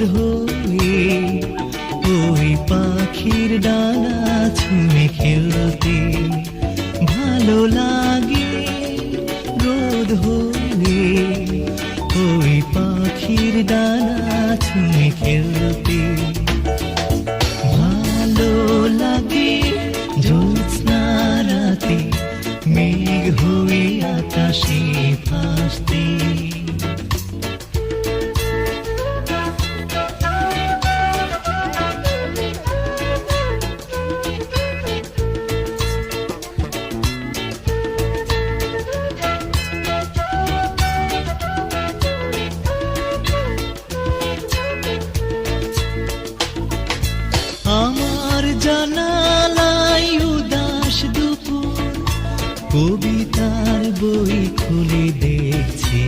রোদ হয়ে ওই পাখির ডানা ছুঁয়ে খেলতে ভালো লাগে। রোদ হয়ে ওই পাখির ডানা ছুঁয়ে খেলতে ভালো লাগে। জ্যোৎস্না রাতে মেঘ হয়ে আকাশে ভাসতে। আমার জানালায় উদাস দুপুর কবিতার বই খুলে দেখছি।